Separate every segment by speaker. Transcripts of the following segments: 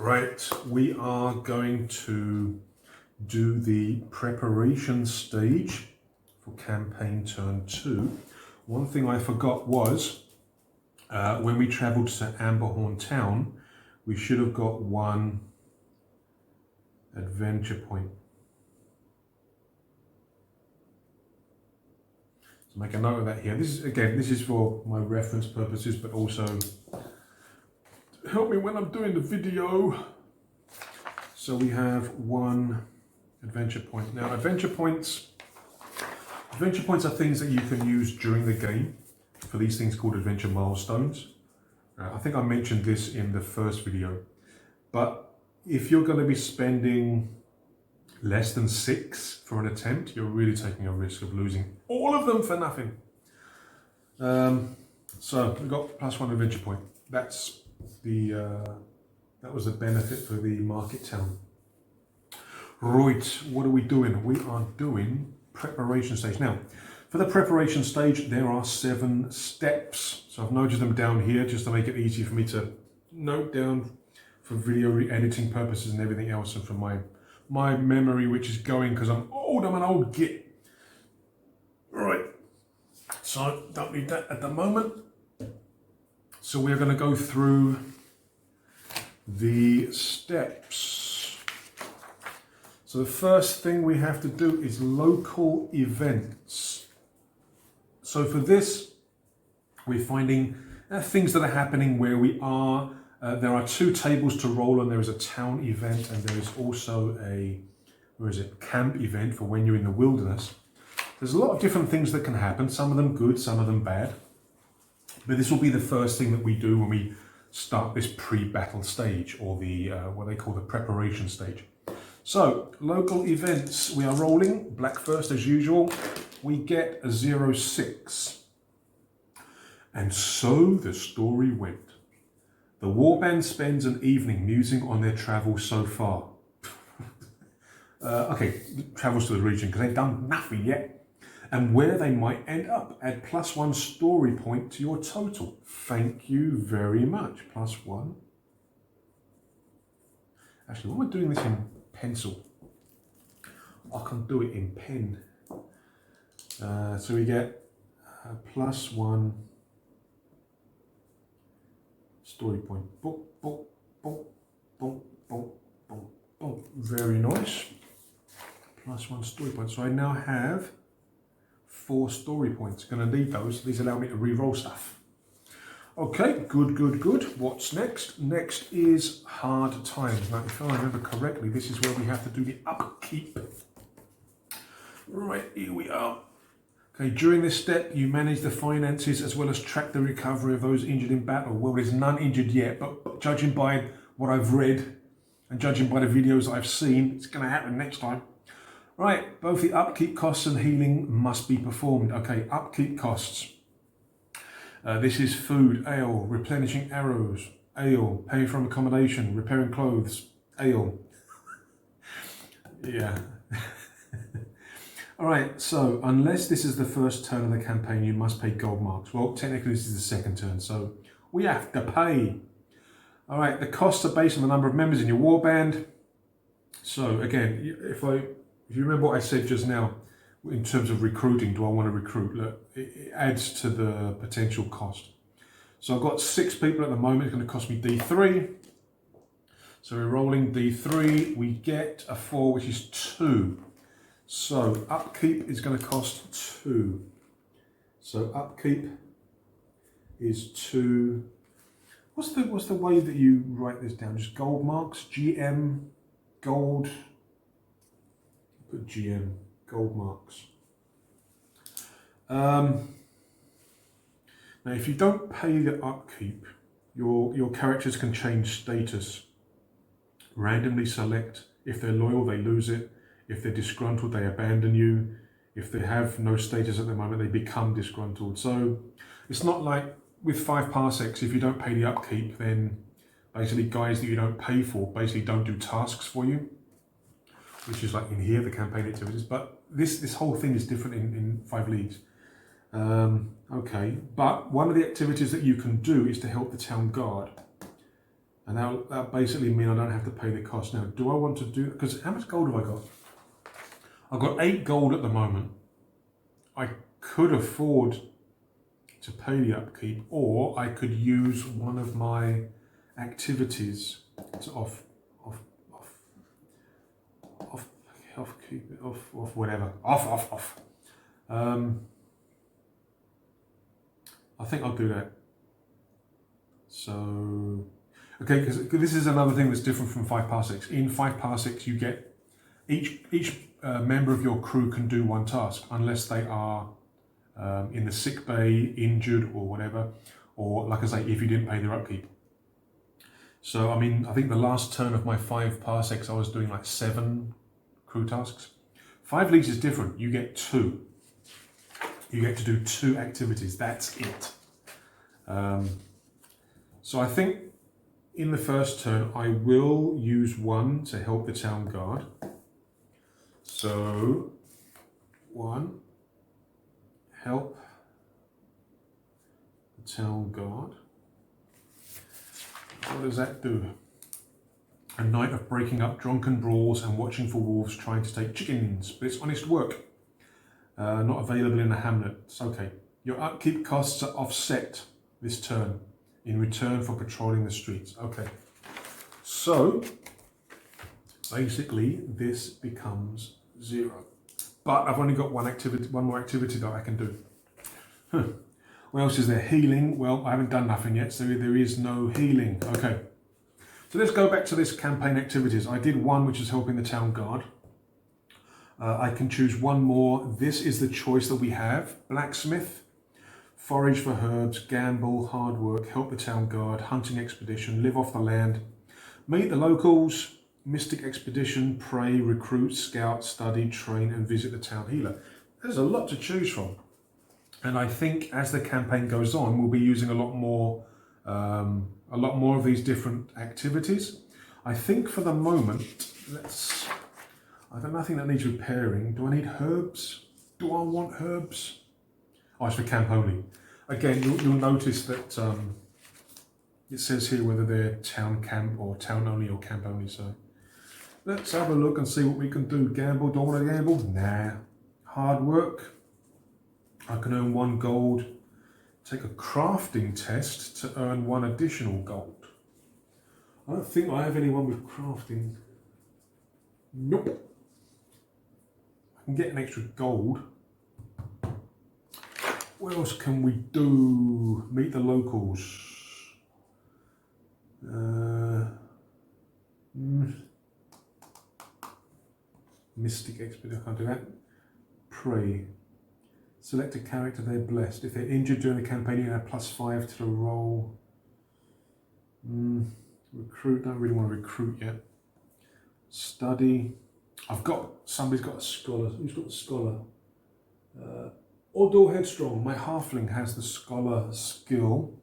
Speaker 1: Right, we are going to do the preparation stage for campaign turn 2. One thing I forgot was when we travelled to Amberhorn Town, we should have got one adventure point. So make a note of that here. This is for my reference purposes, but also to help me when I'm doing the video. So we have one adventure point. Now adventure points are things that you can use during the game for these things called adventure milestones. I think I mentioned this in the first video, but if you're going to be spending less than 6 for an attempt, you're really taking a risk of losing all of them for nothing. So we've got +1 adventure point. That's the that was the benefit for the market town. Right, what are we doing? We are doing preparation stage. Now, for the preparation stage, there are 7 steps. So I've noted them down here just to make it easy for me to note down for video editing purposes and everything else, and for my memory, which is going because I'm an old git. Right, so don't need that at the moment. So we're going to go through the steps. So the first thing we have to do is local events. So for this, we're finding things that are happening where we are. There are 2 tables to roll on. There is a town event and there is also a, camp event for when you're in the wilderness. There's a lot of different things that can happen, some of them good, some of them bad. But this will be the first thing that we do when we start this pre-battle stage, or the what they call the preparation stage. So, local events, we are rolling, black first as usual. We get a 0-6. And so the story went. The warband spends an evening musing on their travels so far. Travels to the region because they've done nothing yet. And where they might end up. Add +1 story point to your total. Thank you very much. +1. Actually, why am I doing this in pencil? I can do it in pen. So we get +1 story point. Boom, boom, boom, boom, boom, boom, boom. Very nice. +1 story point. So I now have 4 story points. Going to need those. These allow me to re-roll stuff. Okay, good. What's next? Next is hard times. Now, if I remember correctly, this is where we have to do the upkeep. Right, here we are. Okay, during this step, you manage the finances as well as track the recovery of those injured in battle. Well, there's none injured yet, but judging by what I've read and judging by the videos I've seen, it's going to happen next time. Right, both the upkeep costs and healing must be performed. Okay, upkeep costs. This is food, ale, replenishing arrows, ale, paying for accommodation, repairing clothes, ale. Yeah. All right, so unless this is the first turn of the campaign, you must pay gold marks. Well, technically this is the second turn, so we have to pay. All right, the costs are based on the number of members in your warband. So again, if you remember what I said just now, in terms of recruiting, do I want to recruit? Look, it adds to the potential cost. So I've got 6 people at the moment. It's going to cost me D3. So we're rolling D3. We get a 4, which is 2. So upkeep is going to cost 2. So upkeep is 2. What's the way that you write this down? Just gold marks, GM, gold. Put GM, gold marks. Now, if you don't pay the upkeep, your characters can change status. Randomly select. If they're loyal, they lose it. If they're disgruntled, they abandon you. If they have no status at the moment, they become disgruntled. So it's not like with 5 parsecs, if you don't pay the upkeep, then basically guys that you don't pay for basically don't do tasks for you, which is like in here, the campaign activities. But this whole thing is different in 5 Leagues. Okay, but one of the activities that you can do is to help the town guard. And that'll basically mean I don't have to pay the cost. Now, do I want to do, because how much gold have I got? I've got 8 gold at the moment. I could afford to pay the upkeep, or I could use one of my activities to off whatever. Off. I think I'll do that. So, okay, because this is another thing that's different from 5 parsecs. In 5 parsecs, you get each member of your crew can do one task, unless they are in the sick bay, injured, or whatever, or like I say, if you didn't pay their upkeep. So, I mean, I think the last turn of my 5 parsecs, I was doing like 7 crew tasks. 5 leagues is different. You get 2. You get to do 2 activities. That's it. So I think in the first turn, I will use 1 to help the town guard. So 1, help the town guard. What does that do? A night of breaking up drunken brawls and watching for wolves trying to take chickens, but it's honest work. Not available in the hamlets. Okay. Your upkeep costs are offset this turn in return for patrolling the streets. Okay. So basically this becomes 0. But I've only got one more activity that I can do. What else is there? Healing. Well, I haven't done nothing yet, so there is no healing. Okay. So let's go back to this campaign activities. I did 1, which is helping the town guard. I can choose 1 more. This is the choice that we have. Blacksmith, forage for herbs, gamble, hard work, help the town guard, hunting expedition, live off the land, meet the locals, mystic expedition, pray, recruit, scout, study, train, and visit the town healer. There's a lot to choose from. And I think as the campaign goes on, we'll be using a lot more of these different activities. I think for the moment, I've got nothing that needs repairing. Do I need herbs? Do I want herbs? Oh, it's for camp only. Again, you'll notice that it says here whether they're town camp or town only or camp only. So let's have a look and see what we can do. Gamble, don't want to gamble? Nah. Hard work. I can earn 1 gold. Take a crafting test to earn 1 additional gold. I don't think I have anyone with crafting. Nope. I can get an extra gold. What else can we do? Meet the locals. Mystic expedition, I can't do that. Pray. Select a character they're blessed. If they're injured during the campaign, you have +5 to the roll. Recruit, don't really want to recruit yet. Study. Somebody's got a scholar. Who's got a scholar? Although headstrong, my halfling has the scholar skill.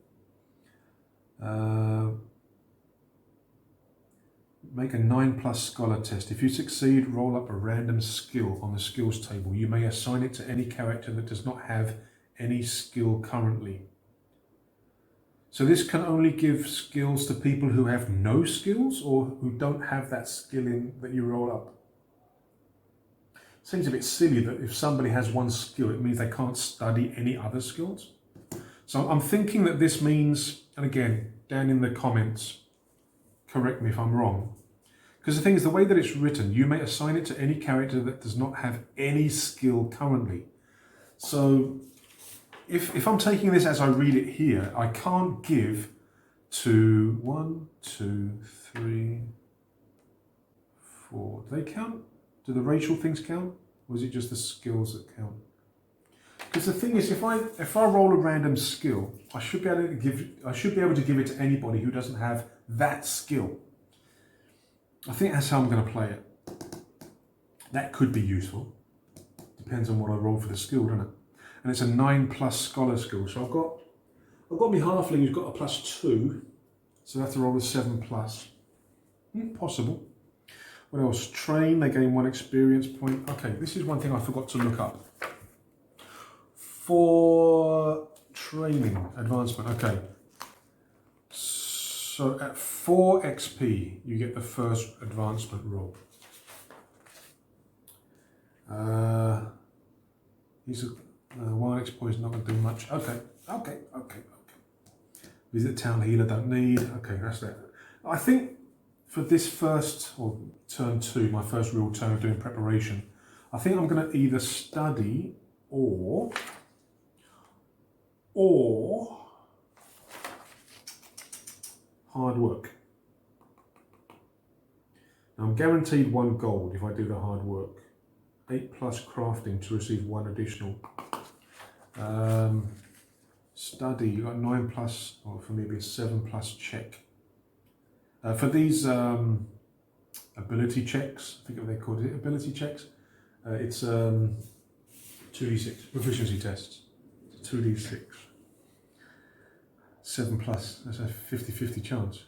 Speaker 1: Make a 9+ scholar test. If you succeed, roll up a random skill on the skills table. You may assign it to any character that does not have any skill currently. So this can only give skills to people who have no skills or who don't have that skill in that you roll up. Seems a bit silly that if somebody has 1 skill, it means they can't study any other skills. So I'm thinking that this means, and again, down in the comments, correct me if I'm wrong, because the thing is, the way that it's written, you may assign it to any character that does not have any skill currently. So if I'm taking this as I read it here, I can't give to 1, 2, 3, 4. Do they count? Do the racial things count? Or is it just the skills that count? Because the thing is, if I roll a random skill, I should be able to give it to anybody who doesn't have that skill. I think that's how I'm going to play it. That could be useful. Depends on what I roll for the skill, doesn't it? And it's a 9+ scholar skill. So I've got my halfling who's got a +2. So I have to roll a 7+. Possible. What else? Train, they gain 1 experience point. Okay, this is one thing I forgot to look up. For training, advancement, okay. So So at 4 XP, you get the first advancement roll. He's a 1 XP is not going to do much. Okay. Visit town healer, don't need. Okay, that's that. I think for this first, or turn 2, my first real turn of doing preparation, I think I'm going to either study or hard work. Now I'm guaranteed 1 gold if I do the hard work. 8 plus crafting to receive 1 additional. Study, you got 9 plus, or for me it'd be a 7 plus check. For these ability checks, I think what they called it, ability checks, it's 2d6, proficiency tests. It's 2d6. 7 plus, that's a 50-50 chance.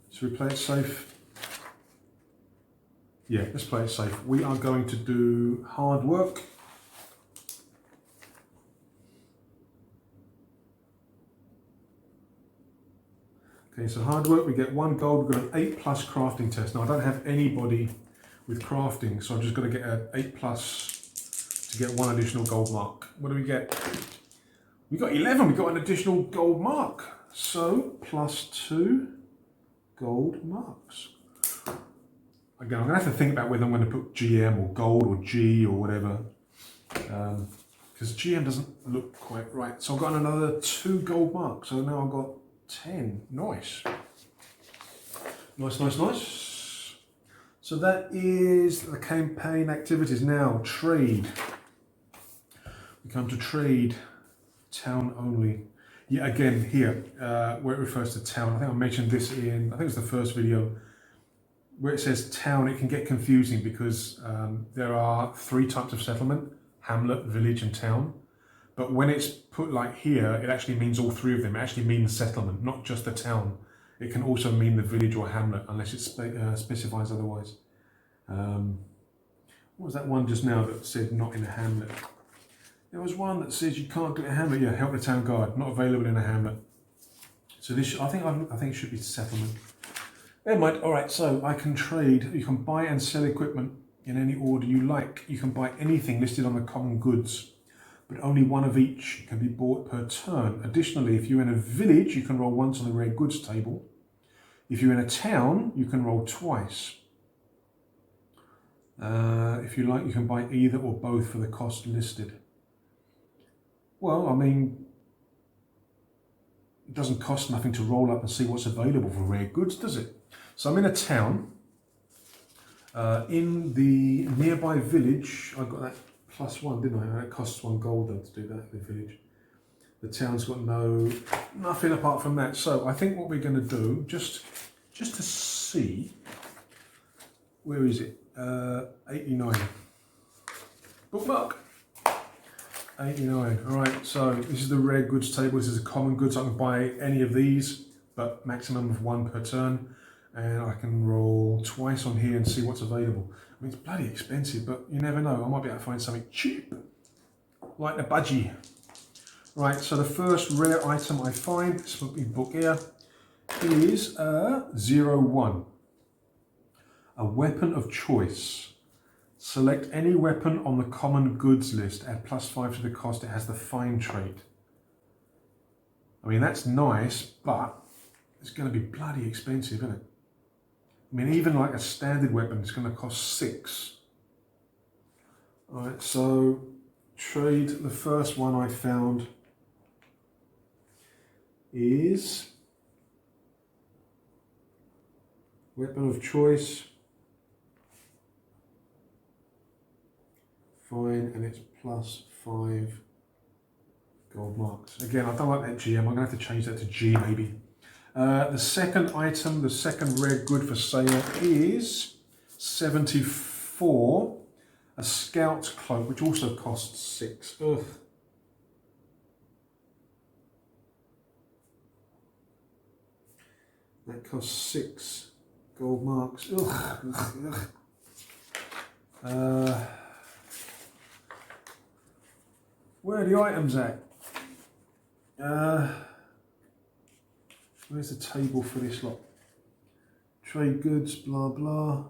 Speaker 1: So we play it safe. Yeah, let's play it safe. We are going to do hard work. Okay, so hard work, we get 1 gold, we've got an 8 plus crafting test. Now I don't have anybody with crafting, so I'm just going to get an 8 plus to get 1 additional gold mark. What do we get? We got 11, we got an additional gold mark. So, plus 2 gold marks. Again, I'm going to have to think about whether I'm going to put GM or gold or G or whatever. Because GM doesn't look quite right. So I've got another 2 gold marks. So now I've got 10. Nice. Nice. So that is the campaign activities. Now, trade. We come to trade. Town only. Yeah, again, here, where it refers to town. I think I mentioned this in, I think it was the first video. Where it says town, it can get confusing because there are 3 types of settlement: hamlet, village, and town. But when it's put like here, it actually means all 3 of them. It actually means settlement, not just the town. It can also mean the village or hamlet, unless it specifies otherwise. What was that one just now that said not in a hamlet? There was one that says you can't do a hamlet. Yeah, help the town guard, not available in a hamlet. So this, I think it should be settlement. Never mind. All right, so I can trade. You can buy and sell equipment in any order you like. You can buy anything listed on the common goods, but only 1 of each can be bought per turn. Additionally, if you're in a village, you can roll once on the rare goods table. If you're in a town, you can roll twice. If you like, you can buy either or both for the cost listed. Well, I mean, it doesn't cost nothing to roll up and see what's available for rare goods, does it? So I'm in a town. In the nearby village, I got that +1, didn't I? It costs 1 gold though to do that in the village. The town's got nothing apart from that. So I think what we're going to do, just to see, where is it? 89. Bookmark. 89. All right, so this is the rare goods table. This is a common goods. I can buy any of these, but maximum of 1 per turn. And I can roll twice on here and see what's available. I mean, it's bloody expensive, but you never know. I might be able to find something cheap, like the budgie. Right, so the first rare item I find, this will be book here, is 01. A weapon of choice. Select any weapon on the common goods list. Add +5 to the cost. It has the fine trait. I mean, that's nice, but it's going to be bloody expensive, isn't it? I mean, even like a standard weapon, it's going to cost 6. All right, so trade. The first one I found is weapon of choice. Fine, and it's +5 gold marks. Again, I don't like that GM. I'm going to have to change that to G maybe. The second item, the second rare good for sale is 74. A scout cloak, which also costs 6. Ugh. That costs 6 gold marks. Ugh. Where are the items at? Where's the table for this lot? Trade goods, blah blah.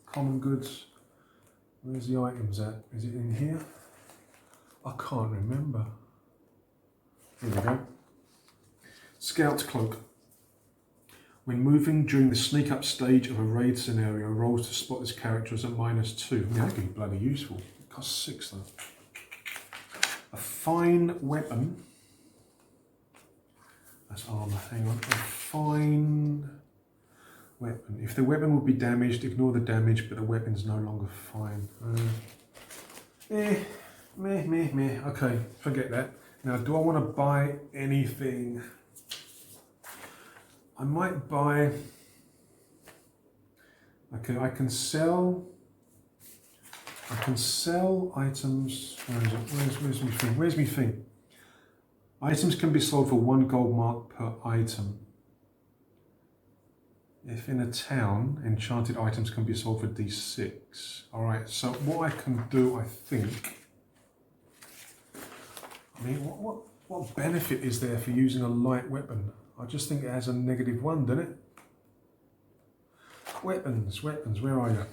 Speaker 1: Common goods. Where's the items at? Is it in here? I can't remember. Here we go. Scout's cloak. When moving during the sneak up stage of a raid scenario, rolls to spot this character as a -2. I mean, that could be bloody useful. It costs 6 though. A fine weapon. That's armor. Hang on. A fine weapon. If the weapon would be damaged, ignore the damage, but the weapon's no longer fine. Meh. Okay, forget that. Now, do I want to buy anything? I might buy. Okay, I can sell items. Where is it? Where's my thing? Where's my thing? Items can be sold for 1 gold mark per item. If in a town, enchanted items can be sold for D6. Alright, so what I can do, I think. I mean, what benefit is there for using a light weapon? I just think it has a -1, doesn't it? Weapons, where are you?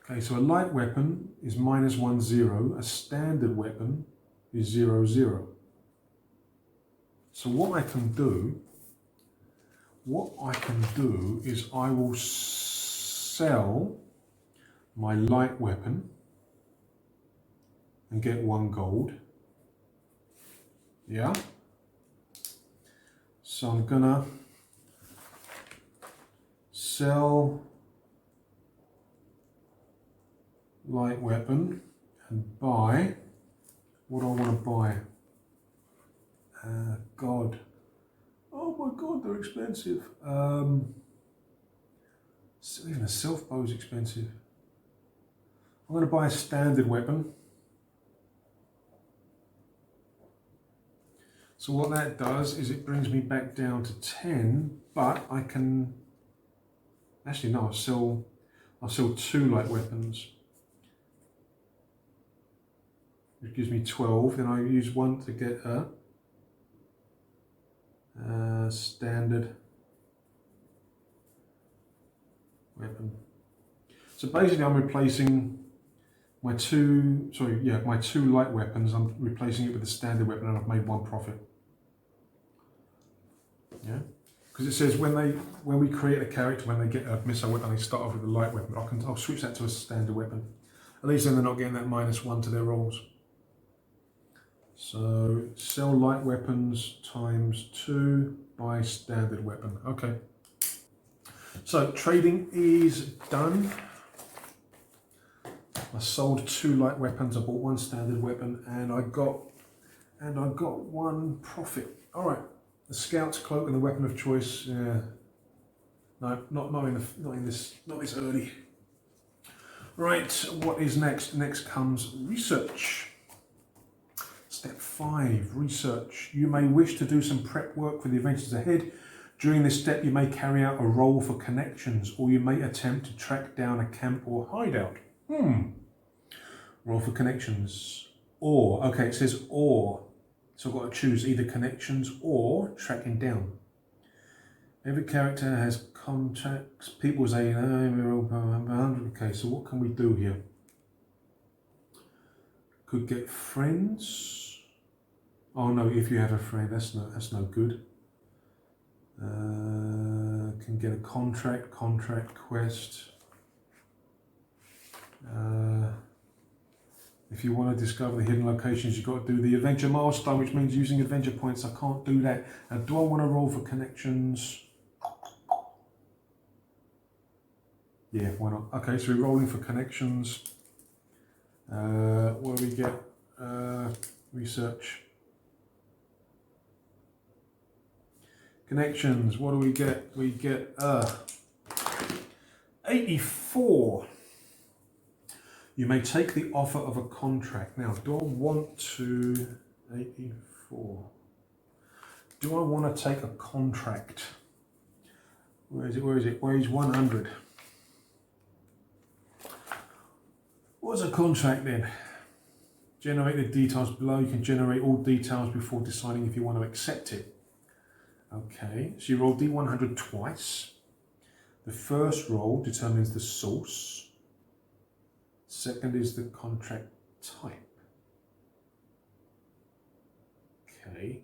Speaker 1: Okay, so a light weapon is -1, 0. A standard weapon is 0, 0. So what I can do is I will sell my light weapon and get 1 gold. Yeah? So I'm gonna sell light weapon and buy what I want to buy. God. Oh my God, they're expensive. Even a self bow is expensive. I'm going to buy a standard weapon. So what that does is it brings me back down to 10, but I can, actually no, I'll sell 2 light weapons. Which gives me 12, then I use 1 to get a standard weapon. So basically I'm replacing my 2 light weapons, I'm replacing it with a standard weapon, and I've made 1 profit. Yeah, because it says when we create a character, when they get a missile weapon, they start off with a light weapon. I'll switch that to a standard weapon. At least then they're not getting that -1 to their rolls. So sell light weapons ×2, buy standard weapon. Okay. So trading is done. I sold 2 light weapons. I bought 1 standard weapon, and I got 1 profit. All right. The scout's cloak and the weapon of choice. Yeah. No, not this early. Right. What is next? Next comes research. Step 5, research. You may wish to do some prep work for the adventures ahead. During this step, you may carry out a roll for connections, or you may attempt to track down a camp or hideout. Roll for connections. Or, okay, it says or. So I've got to choose either connections or tracking down. Every character has contacts. People say, okay, so what can we do here? Could get friends. Oh no, if you have a friend, that's no good. Can get a contract quest. If you want to discover the hidden locations, you've got to do the adventure milestone, which means using adventure points. I can't do that. Now, do I want to roll for connections? Yeah, why not? Okay, so we're rolling for connections. What do we get? Research. Connections, what do we get? We get 84. You may take the offer of a contract. Now, do I want to... 84. Do I want to take a contract? Where is it? Wage 100. What's a contract then? Generate the details below. You can generate all details before deciding if you want to accept it. Okay, so you roll D100 twice. The first roll determines the source. Second is the contract type. Okay.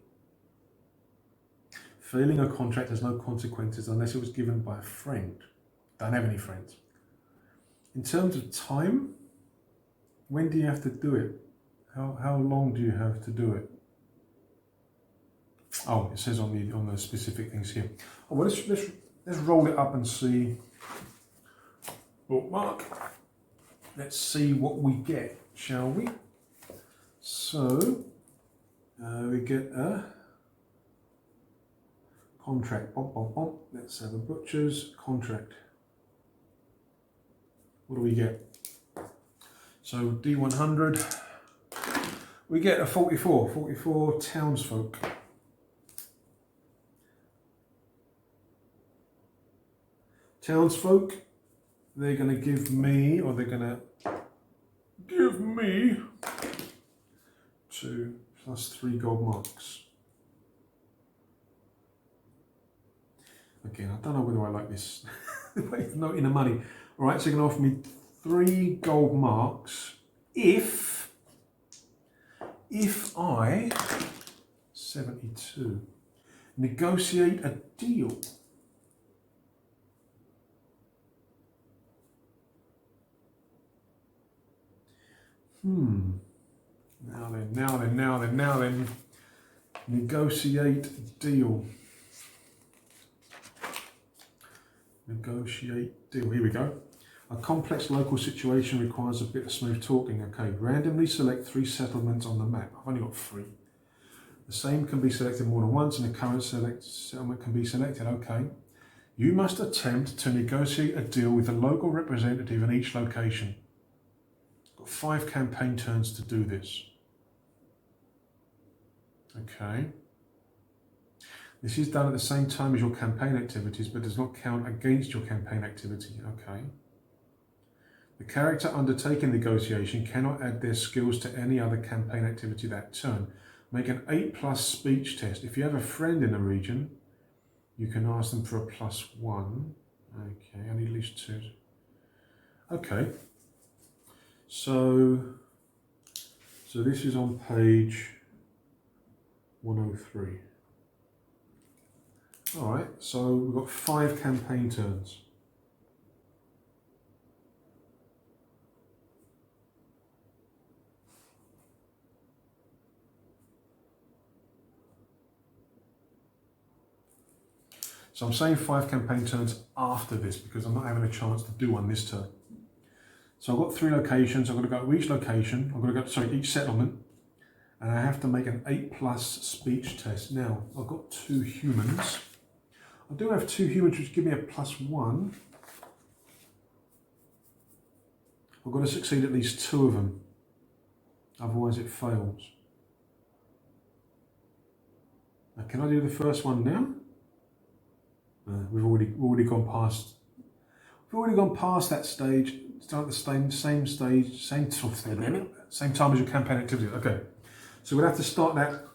Speaker 1: Failing a contract has no consequences unless it was given by a friend. Don't have any friends. In terms of time, when do you have to do it? How long do you have to do it? Oh, it says on the specific things here. Oh, well, let's roll it up and see. Bookmark. Let's see what we get, shall we? So we get a contract. Bom, bom, bom. Let's have a butcher's contract. What do we get? So D100. We get a 44 townsfolk. Townsfolk, they're going to give me, or they're going to give me 2 plus 3 gold marks. Again, I don't know whether I like this. Not in the money. All right, so you're going to offer me 3 gold marks if I 72 negotiate a deal. Now then. Negotiate deal. Negotiate deal. Here we go. A complex local situation requires a bit of smooth talking. Okay, randomly select 3 settlements on the map. I've only got 3. The same can be selected more than once and the current settlement can be selected. Okay. You must attempt to negotiate a deal with a local representative in each location. Got 5 campaign turns to do this. Okay. This is done at the same time as your campaign activities, but does not count against your campaign activity. Okay. The character undertaking negotiation cannot add their skills to any other campaign activity that turn. Make an 8+ speech test. If you have a friend in the region, you can ask them for a +1. Okay, I need at least 2. Okay. So this is on page 103. All right, so we've got 5 campaign turns. So I'm saying 5 campaign turns after this because I'm not having a chance to do one this turn. So I've got 3 locations. I've got to go to each location. I've got to go to, each settlement. And I have to make an 8+ speech test. Now, I've got 2 humans. I do have 2 humans which give me a +1. I've got to succeed at least 2 of them. Otherwise it fails. Now, can I do the first one now? We've already gone past. We've already gone past that stage. Start at the same stage, same time as your campaign activity. Okay, so we'll have to start that.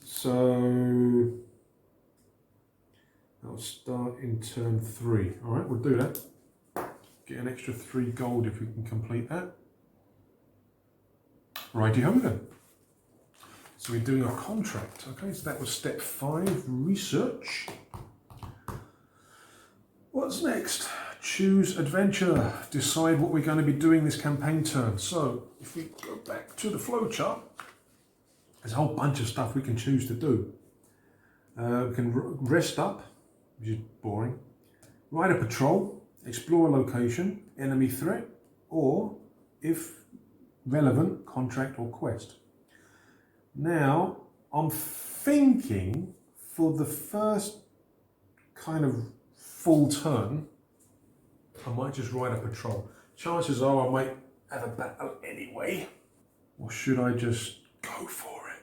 Speaker 1: So I'll start in turn 3. All right, we'll do that. Get an extra 3 gold if we can complete that. Righty-ho then. So we're doing a contract. Okay, so that was step 5, research. What's next? Choose adventure. Decide what we're going to be doing this campaign turn. So if we go back to the flowchart, there's a whole bunch of stuff we can choose to do. We can rest up, which is boring. Ride a patrol, explore a location, enemy threat, or, if relevant, contract or quest. Now, I'm thinking for the first kind of full turn, I might just ride a patrol. Chances are I might have a battle anyway. Or should I just go for it?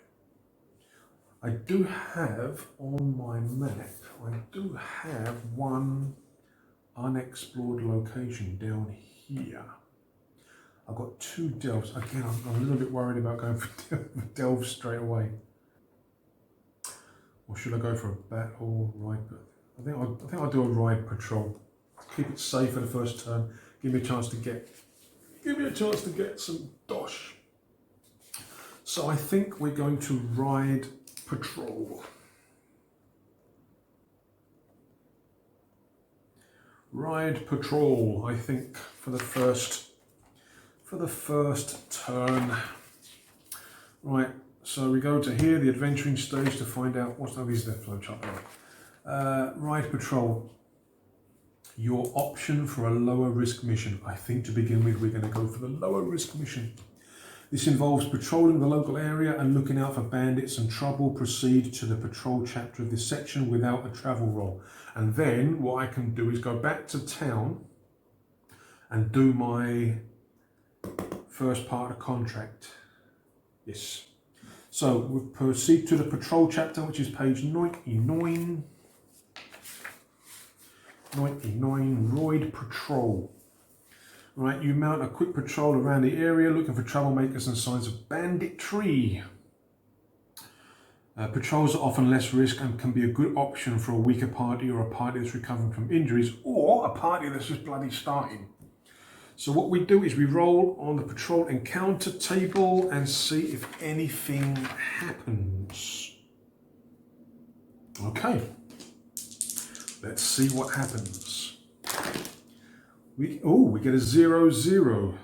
Speaker 1: I do have on my map, I do have one unexplored location down here. I've got 2 delves. Again, I'm a little bit worried about going for delves straight away. Or should I go for a battle ride? I think I'll do a ride patrol. Keep it safe for the first turn. Give me a chance to get some dosh. So I think we're going to ride patrol. Ride patrol, I think, for the first turn. Right, so we go to here, the adventuring stage, to find out what's these the flowchart. Ride patrol. Your option for a lower risk mission. I think to begin with, we're going to go for the lower risk mission. This involves patrolling the local area and looking out for bandits and trouble. Proceed to the patrol chapter of this section without a travel roll. And then what I can do is go back to town and do my first part of the contract. Yes. So we'll proceed to the patrol chapter, which is page 99. 99, Roid Patrol. Right, you mount a quick patrol around the area looking for troublemakers and signs of banditry. Patrols are often less risk and can be a good option for a weaker party or a party that's recovering from injuries or a party that's just bloody starting. So what we do is we roll on the patrol encounter table and see if anything happens. Okay. Let's see what happens. We get a 0-0.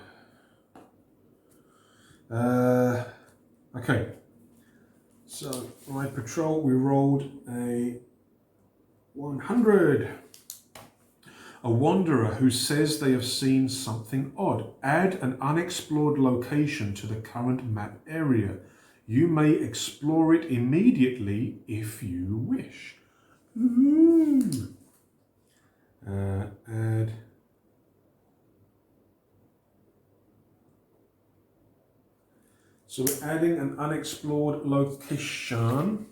Speaker 1: Okay. So, ride patrol, we rolled a 100. A wanderer who says they have seen something odd. Add an unexplored location to the current map area. You may explore it immediately if you wish. Ooh. Add. So we're adding an unexplored location.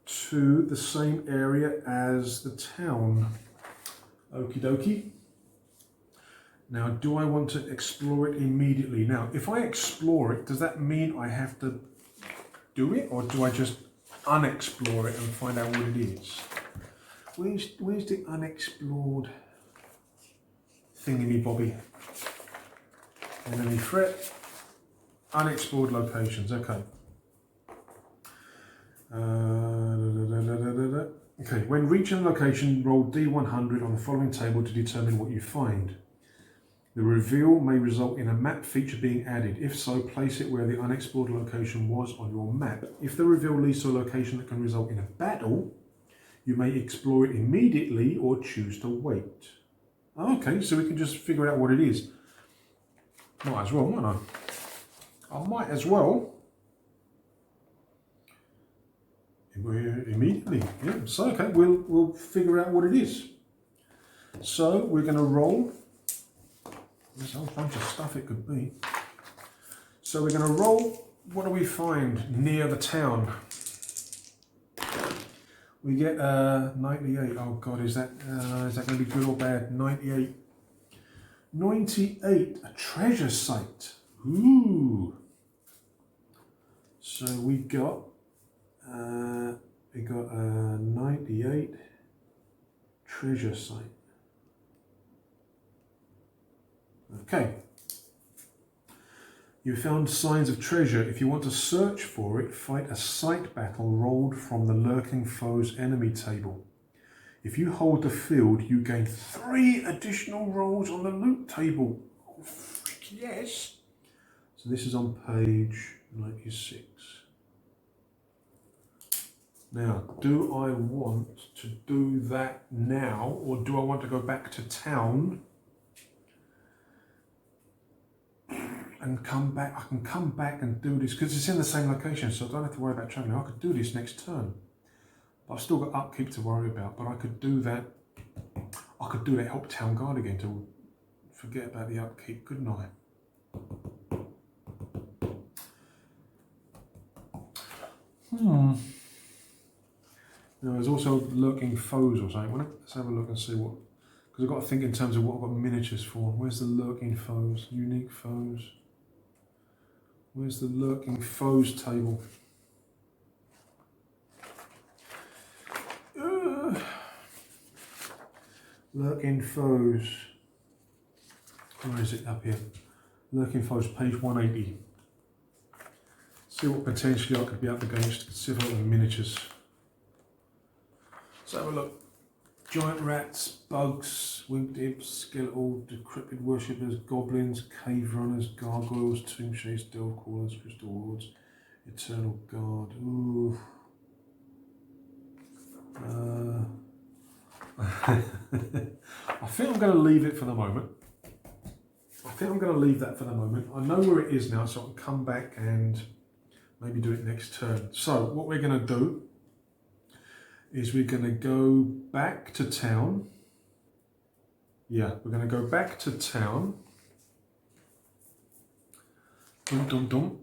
Speaker 1: To the same area as the town. Okie dokie. Now, do I want to explore it immediately? Now, if I explore it, does that mean I have to do it, or do I just unexplore it and find out what it is? Where's the unexplored thingy-bobby? Enemy threat. Unexplored locations, okay. Okay, when reaching a location, roll D100 on the following table to determine what you find. The reveal may result in a map feature being added. If so, place it where the unexplored location was on your map. If the reveal leads to a location that can result in a battle, you may explore it immediately or choose to wait. Okay, so we can just figure out what it is. Might as well, mightn't I? I might as well. Immediately, yeah. So okay, we'll figure out what it is. So we're going to roll. There's a whole bunch of stuff it could be. So we're going to roll. What do we find near the town? We get 98. Oh God, is that going to be good or bad? 98. 98. A treasure site. Ooh. So we got. We got a 98 treasure site. Okay. You found signs of treasure. If you want to search for it, fight a sight battle rolled from the lurking foe's enemy table. If you hold the field, you gain 3 additional rolls on the loot table. Oh, frick yes. So this is on page 96. Now, do I want to do that now, or do I want to go back to town and come back? I can come back and do this, because it's in the same location, so I don't have to worry about travelling. I could do this next turn. But I've still got upkeep to worry about, but I could do that. I could do that help town guard again to forget about the upkeep, couldn't I? Now, there's also lurking foes or something. Let's have a look and see what, because I've got to think in terms of what I've got miniatures for. Where's the lurking foes? Unique foes. Where's the lurking foes table? Lurking foes. Where is it? Up here. Lurking foes, page 180. See what potentially I could be up against. See if I have miniatures. Let's have a look. Giant rats, bugs, winged imps, skeletal, decrepit worshippers, goblins, cave runners, gargoyles, tomb shades, delve crawlers, crystal wards, eternal guard. Ooh. I think I'm going to leave it for the moment. I think I'm going to leave that for the moment. I know where it is now, so I can come back and maybe do it next turn. So what we're going to do is we're going to go back to town. Yeah, we're going to go back to town. Dum dum dum.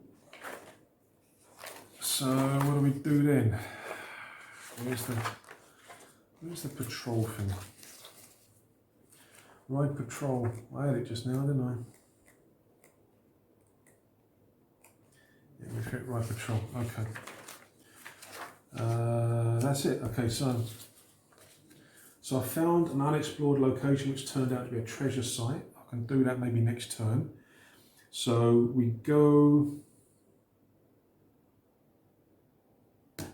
Speaker 1: So what do we do then? Where's the patrol thing? Ride patrol. I had it just now, didn't I? Yeah, we hit ride patrol. Okay. That's it. Okay, so I found an unexplored location which turned out to be a treasure site. I can do that maybe next turn. So we go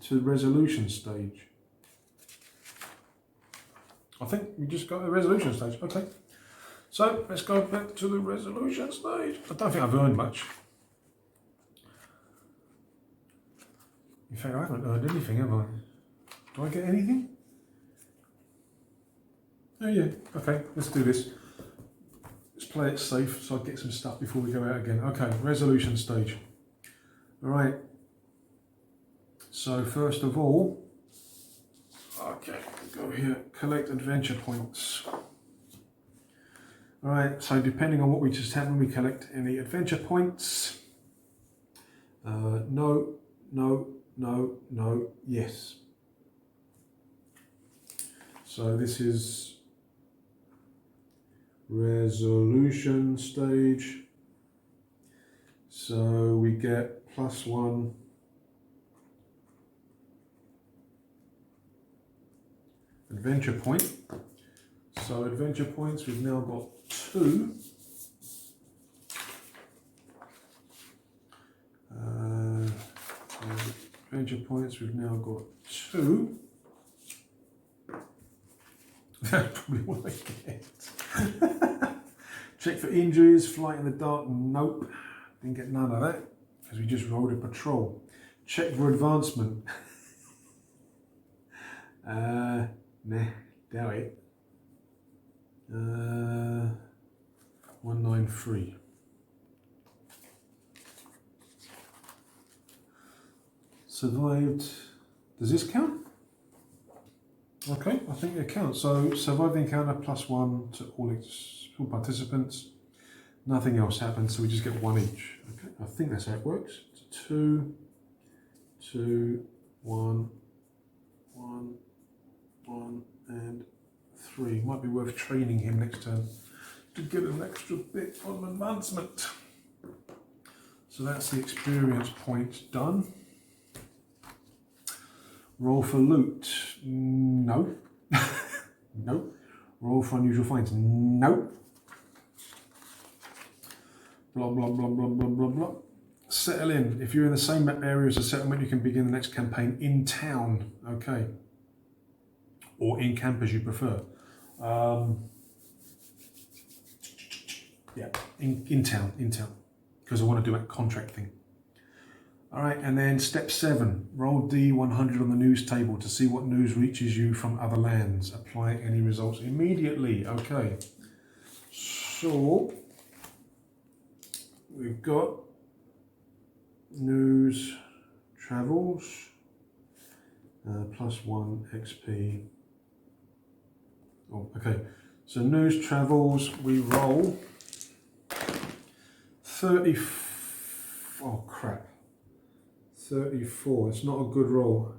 Speaker 1: to the resolution stage. I think we just got the resolution stage. Okay. So let's go back to the resolution stage. I don't think I've earned much. In fact, I haven't earned anything, have I? Do I get anything? Oh yeah, okay, let's do this. Let's play it safe so I get some stuff before we go out again. Okay, resolution stage. Alright. So first of all, okay, go here, collect adventure points. Alright, so depending on what we just had when we collect any adventure points. No, no, no, no, yes. So this is resolution stage. So we get +1 adventure point. So adventure points, we've now got 2. Adventure points, we've now got 2. That's probably what I get. Check for injuries, flight in the dark, nope. Didn't get none of that, because we just rolled a patrol. Check for advancement. Nah, doubt it. 193. Survived. Does this count? Okay, I think it counts. So survive the encounter +1 to all participants. Nothing else happens, so we just get 1 each. Okay, I think that's how it works. It's 2, 2, 1, 1, 1, and 3. Might be worth training him next turn to get an extra bit of advancement. So that's the experience points done. Roll for loot. No. No. Roll for unusual finds. No. Blah, blah, blah, blah, blah, blah, blah. Settle in. If you're in the same map area as a settlement, you can begin the next campaign in town. Okay. Or in camp as you prefer. Yeah, in town. Because I want to do that contract thing. All right, and then step 7, roll D100 on the news table to see what news reaches you from other lands. Apply any results immediately. Okay, so we've got news travels, +1 XP. Oh, okay, so news travels, we roll 30, oh crap. 34, it's not a good roll.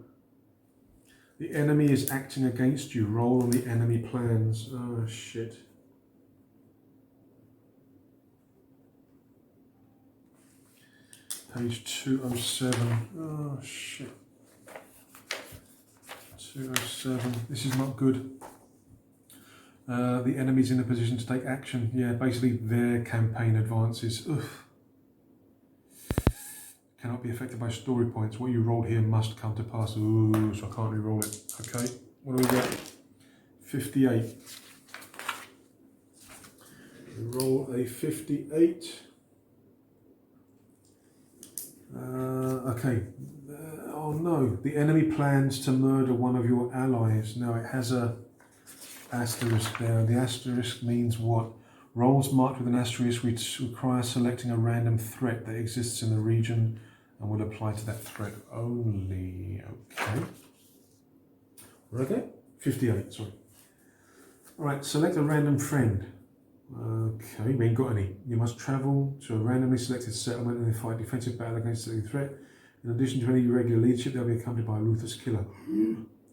Speaker 1: The enemy is acting against you. Roll on the enemy plans. Oh shit. Page 207. Oh shit. 207. This is not good. The enemy's in a position to take action. Yeah, basically their campaign advances. Ugh. Cannot be affected by story points. What you rolled here must come to pass. Ooh, so I can't re-roll it. Okay, what do we got? 58. We roll a 58. Okay. Oh no, the enemy plans to murder one of your allies. Now it has a asterisk there. The asterisk means what? Rolls marked with an asterisk require selecting a random threat that exists in the region and will apply to that threat only. Okay. Okay? 58, sorry. Alright, select a random friend. Okay, we ain't got any. You must travel to a randomly selected settlement and fight defensive battle against a threat. In addition to any regular leadership, they'll be accompanied by a ruthless killer.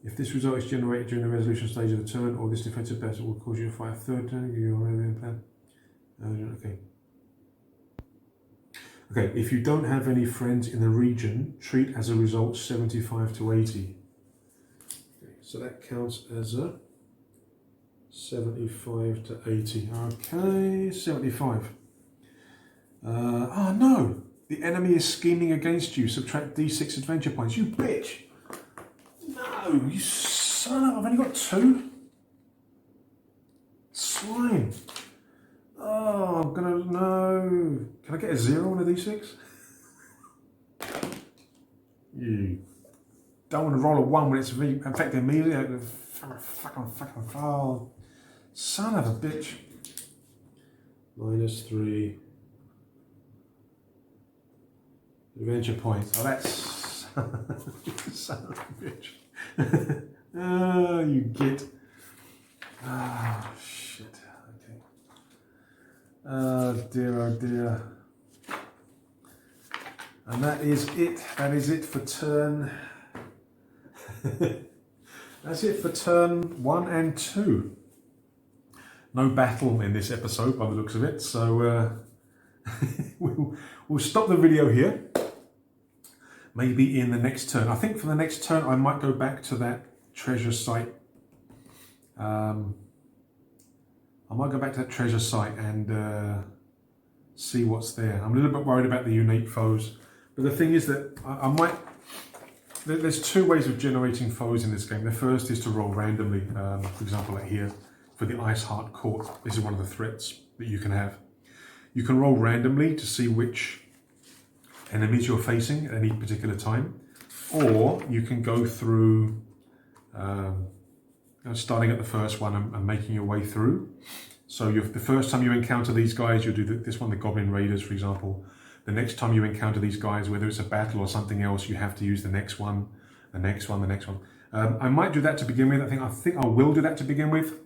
Speaker 1: If this result is generated during the resolution stage of the turn, or this defensive battle will cause you to fight a third turn, give you a relevant plan. Okay. Okay, if you don't have any friends in the region, treat as a result 75 to 80. Okay, so that counts as a 75 to 80. Okay, 75. Oh no! The enemy is scheming against you. Subtract D6 adventure points. You bitch! No, you son of... I've only got 2. Swine. Oh, I'm gonna... No. Can I get a 0 on a D6? You don't want to roll a 1 when it's affecting me. Fucking... Oh, son of a bitch. -3. Adventure points. Oh, that's... son of a bitch. Oh, you git. Oh, shit. Okay. Oh, dear, oh, dear. And that is it. That is it for turn... That's it for turn 1 and 2. No battle in this episode by the looks of it, so we'll stop the video here. Maybe in the next turn. I think for the next turn I might go back to that treasure site. I might go back to that treasure site and see what's there. I'm a little bit worried about the unique foes, but the thing is that I might... There's 2 ways of generating foes in this game. The first is to roll randomly. For example, like here, for the Ice Heart Court, this is one of the threats that you can have. You can roll randomly to see which enemies you're facing at any particular time, or you can go through, starting at the first one and making your way through. So the first time you encounter these guys, you'll do this one, the Goblin Raiders, for example. The next time you encounter these guys, whether it's a battle or something else, you have to use the next one, the next one, the next one. I might do that to begin with. I think I will do that to begin with,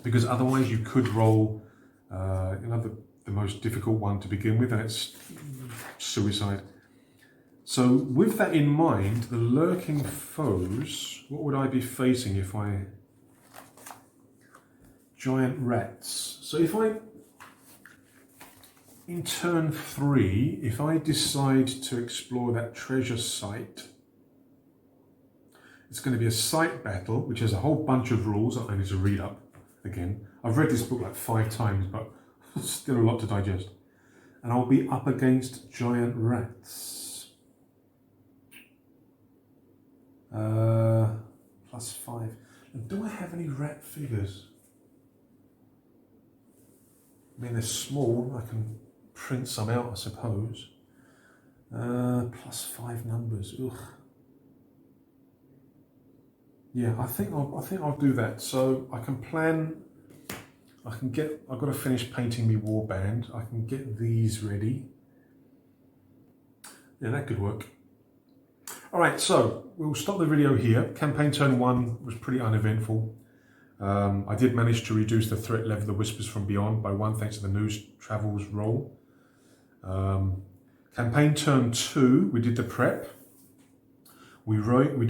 Speaker 1: because otherwise you could roll the most difficult one to begin with, and it's suicide. So with that in mind, the lurking foes, what would I be facing if I... Giant rats. So if I... In turn 3, if I decide to explore that treasure site, it's going to be a site battle, which has a whole bunch of rules that I need to read up again. I've read this book like 5 times, but still a lot to digest. And I'll be up against giant rats. +5. And do I have any rat figures? I mean, they're small. I can print some out, I suppose. +5 numbers. Ugh. Yeah, I think I'll do that. So I can plan. I've got to finish painting my warband. I can get these ready. Yeah, that could work. All right, so we'll stop the video here. Campaign turn 1 was pretty uneventful. I did manage to reduce the threat level of the Whispers from Beyond by 1 thanks to the news travels roll. Campaign turn 2, we did the prep. We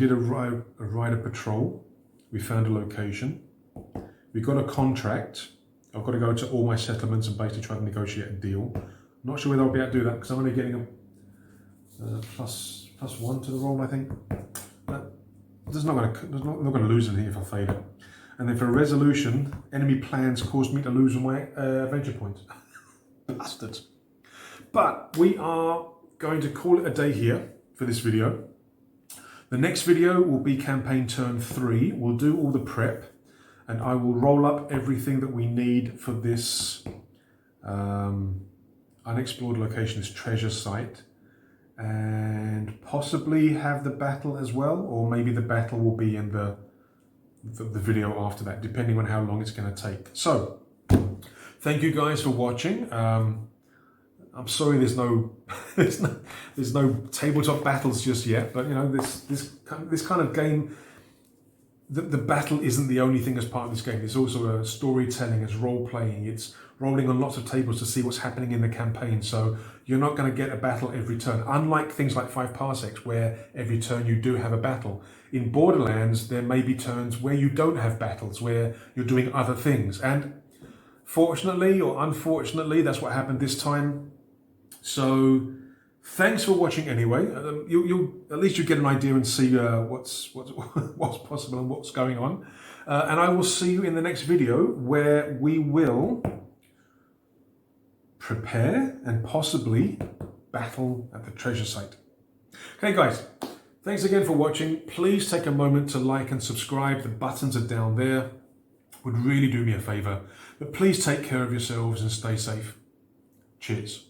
Speaker 1: did a rider patrol. We found a location. We got a contract. I've got to go to all my settlements and basically try to negotiate a deal. I'm not sure whether I'll be able to do that because I'm only getting plus 1 to the roll, I think. There's not going to lose anything if I fail it. And then for resolution, enemy plans caused me to lose my adventure points. Bastards. But we are going to call it a day here for this video. The next video will be campaign turn 3. We'll do all the prep and I will roll up everything that we need for this unexplored location, this treasure site, and possibly have the battle as well, or maybe the battle will be in the video after that, depending on how long it's going to take. So, thank you guys for watching. I'm sorry there's no there's no tabletop battles just yet, but you know, this kind of game, the battle isn't the only thing as part of this game. It's also a storytelling, it's role playing, it's rolling on lots of tables to see what's happening in the campaign. So you're not going to get a battle every turn, unlike things like 5 parsecs where every turn you do have a battle. In Borderlands there may be turns where you don't have battles, where you're doing other things, and fortunately or unfortunately that's what happened this time. So thanks for watching anyway. You'll at least you get an idea and see what's possible and what's going on. And I will see you in the next video where we will prepare and possibly battle at the treasure site. Okay guys, thanks again for watching. Please take a moment to like and subscribe. The buttons are down there. Would really do me a favor. But please take care of yourselves and stay safe. Cheers.